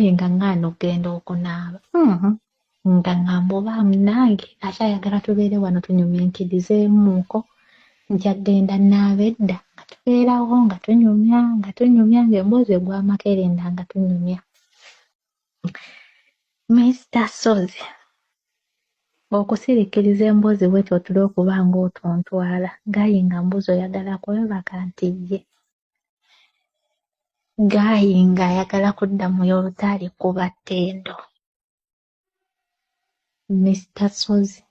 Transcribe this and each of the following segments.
gaye nga ng'ano okugenda okunaaba. Nga ngamba oba munange akyayagala tubeere wano tunyumyikirizeemuuko nja genda naaba edda nga tubeerawo nga tunyumya ng'emboozi egw'amakerenda nga tunyumya. Mr. Sozi okusiriikiriza emboozi bwetyo otule okuba ng'otontwala gaye nga mbuzi oyagala kwebaka nti ye gaye ng'ayagala kudda mu yolutaali kuba ttendo. Mr. Sozi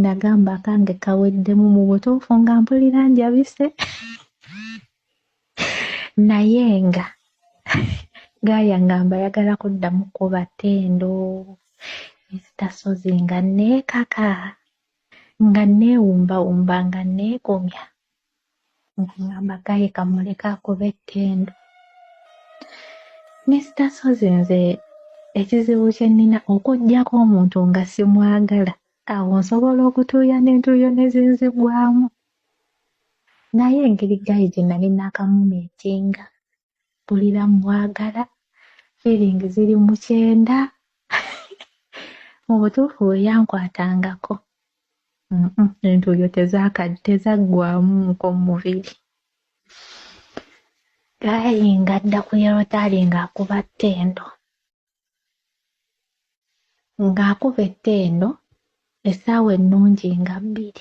nagamba akange kaweddemu mu butuufu nga mpulira njabise naye nga gaaya ngamba ayagala kuddamu kuba ttendo. Mr. Sozi nga neekaka nga neewumbawumba nga neekomya ngamba gaye kamuleka akube ttendo. Mr. Sozi nze ekizibu kye nnina okuggyako omuntu nga simwagala awo nsobola okutuuya n'entuuyo ne zinzigwamu naye engeri gaye gye nali nakamumeetinga mpulira mwagala feeling ziri mu kyenda mu butuufu bwe yankwatangako entuuyo tezaggwamuko mu mubiri. Gaye ng'adda ku yolutaali ng'akuba ttendo. Ng'akuba ettendo essaawa ennungi nga 2.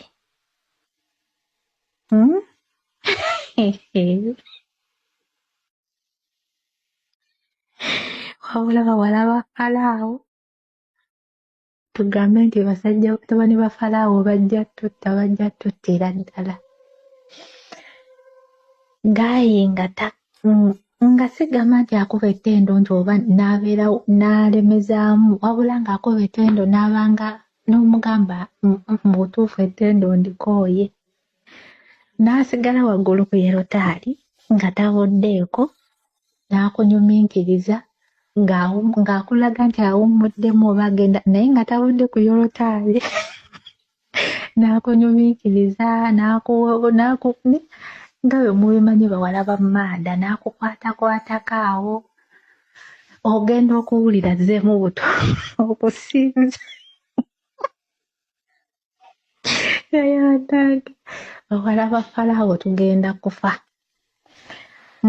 Wabula bawala ba Falaawo tugambe nti basajja batabani ba Falaawo bajja tuttira ddala. Gaye nga sigamba nti akuba ettendo nti oba n'abeera n'alemezaamu wabula ng'akuba ettendo n'abanga n'omugamba mu butuufu ettendo ndikooye n'asigala waggulu ku yolutaali nga taboddeeko n'akunyuminkiriza ng'akulaga nti awummuddemu oba agenda naye nga tabodde ku yolutaali n'akunyuminkiriza nga bwe mubimanyi bawala ba maada n'akukwatakwatako awo ogenda okuwulira zzeemu buto okusinza naye bannange bawala ba Falaawo tugenda kufa.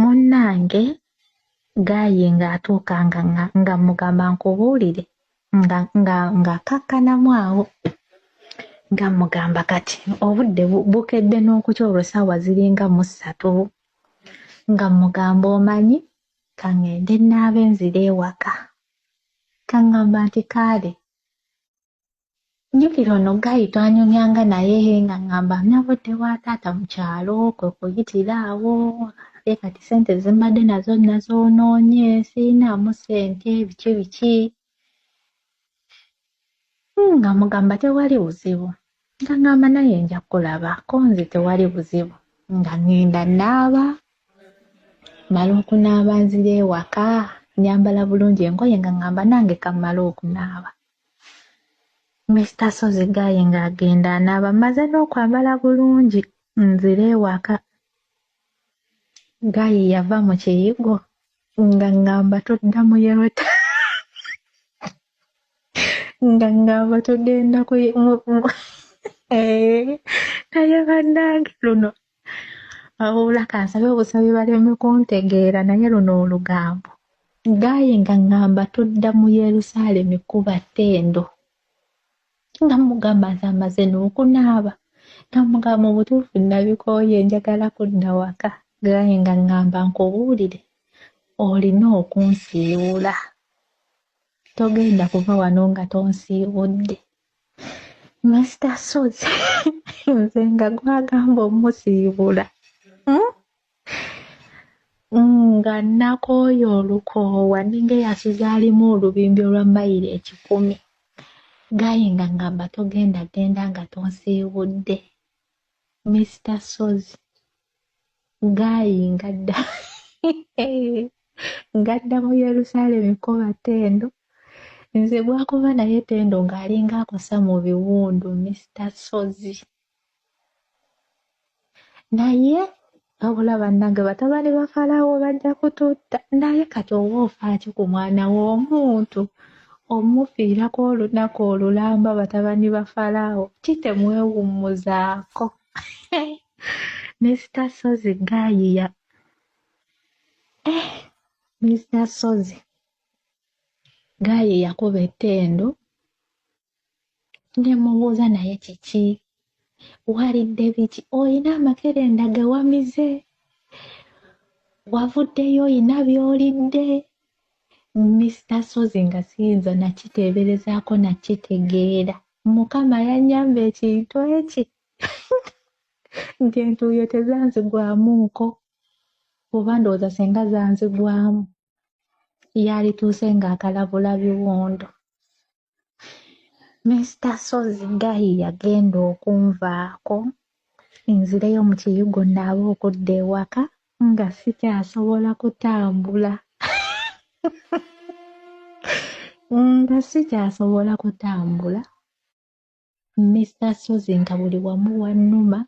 Munnange gaye ng'atuuka nga mugamba nkubuulire ng'akakkanamu awo nga mugamba kati obudde bukedde n'okukya olwo essaawa ziringa mu 3 nga mugamba omanyi kaŋŋende nnaaba enzira ewaka kaŋŋamba nti kaale nnyukira ono gayi twanyumyanga naye nga ŋŋamba nabudde wa taata mu kyalo kwe kuyitira awo ye kati ssente zimbadde nazo nazoonoonye sirinaamu ssente biki nga mugamba tewali buzibu nga ŋŋamba naye nja kulabako nze tewali buzibu nga ŋŋenda naaba mala okunaaba nzira ewaka nyambala bulungi engoye nga ŋŋamba nange kammala okunaaba. Mr. Sozi gaye ng'agenda anaaba maze n'okwambala bulungi nzira ewaka gaye yava mu kiyigo nga ŋŋamba tudda mu yerota nga ŋŋamba tugenda naye bannange luno wabula kansabe obusabi baleme kuntegeera naye luno olugambo gaye nga ŋŋamba tudda mu Yerusaalemi kuba ttendo nga mugamba nze amaze n'okunaaba nga mugamba mu butuufu nabikooye njagala kudda waka gaye nga ŋŋamba nkubuulire olina okunsiiwula togenda kuva wano nga tonsiibudde. Mr. Sozi nze nga gwagamba omusiibula nga nakooye olukoowa ninga eyasuza alimu olubimbi olwa mayiro 10 gaye nga ŋŋamba togenda genda nga tonsiibudde. Mr. Sozi gaye ngadda mu Yerusaalemi kuba ttendo nze bwakuba naye ttendo ng'alinga akosa mu biwundu Mr. Sozi naye wabula bannange batabani ba Falaawo bajja kututta. Naye kati oba ofa ki ku mwana w'omuntu omufiirako olunaku olulamba batabani ba Falaawo, kitemwewummuzaako. Mr. Sozi Gaayiya, Mr. Sozi Gaayiya kuba ettendo, ne mubuuza naye kiki? Walidde biki? Oyina amakerenda ge wamize? Wavuddeyo oyina by'olidde? Mr. Sozi nga siyinza nakiteeberezaako nakitegeera. Mukama yannyamba ekintu eki nti entuuyo tezanzigwamuuko, oba ndowooza senga zanzigwamu yalituuse ng'akalabula biwondo. Mr. Sozi Gaayiya yagenda okunvaako nzireyo mu kiyigo naabe okudda ewaka nga sikyasobola kutambula. Nga sikyasobola kutambula. Mr. Sozi nga buli wamu wannuma,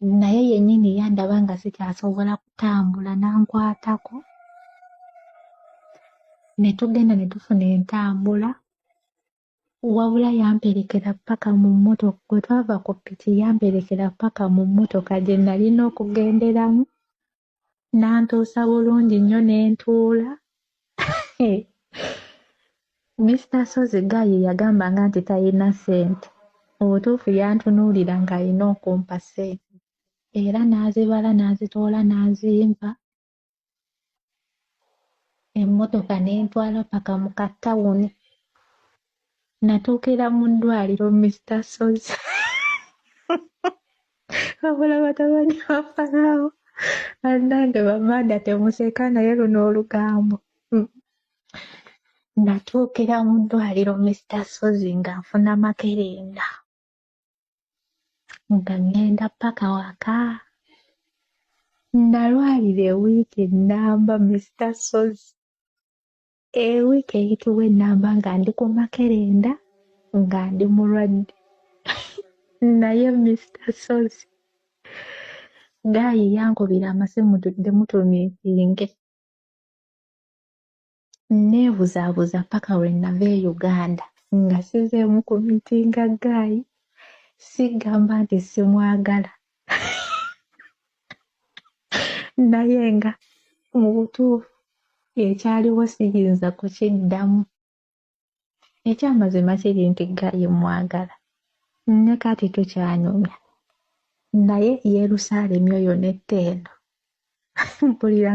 naye yennyini yandaba nga sikyasobola kutambula n'ankwatako. Ne tugenda ne tufuna entambula, wabula yamperekera paka mu mmotoka. Bwe twava ku ppiki yamperekera paka mu mmotoka gye nalina okugenderamu, n'antuusa bulungi nnyo ne ntuula. Mr. Sozi Gaayiya yagambanga nti talina ssente. Obutuufu yantunuulira ng'alina okumpa ssente, era n'azibala n'azitoola n'azimpa. Emmotoka n'entwala paka mu katawuni. Natuukira mu ddwaliro Mr. Sozi. Wabula batabani ba Falaawo bannange bamanda temuseka naye luno olugambo. Natuukira mu ddwaliro Mr. Sozi nga nfuna makerenda, nga ngenda paka waka. Nalwalira ewiiki ennamba Mr. Sozi, ewiiki eyitibwa ennamba nga ndi ku makerenda nga ndi mulwadde. Naye Mr. Sozi Gaayiya yankubira amasimu tudde mutumiitinge. Neebuzaabuza paka we nava e Uganda nga sizeemu ku miitinga Gaayi, sigamba nti simwagala. Naye nga mu butuufu ekyaliwo siyinza kukiddamu. Ekyamazima kiri nti Gaayi mwagala, ne kati tukyanyumya. Naye Yerusaalemi oyo n'ettendo mpulira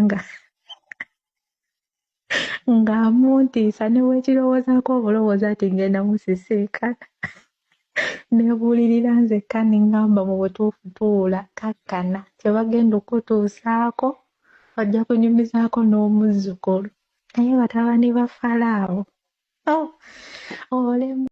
ng'amuntiisa, ne weekirowoozaako obulowooza ati ngenda musisinkana. Neebuulirira nzekka ne ŋŋamba mu butuufu tuula kakkana, kye bagenda okutuusaako bajja kunyumizaako n'omuzzukulu. Naye batabani ba Falaawo olemu.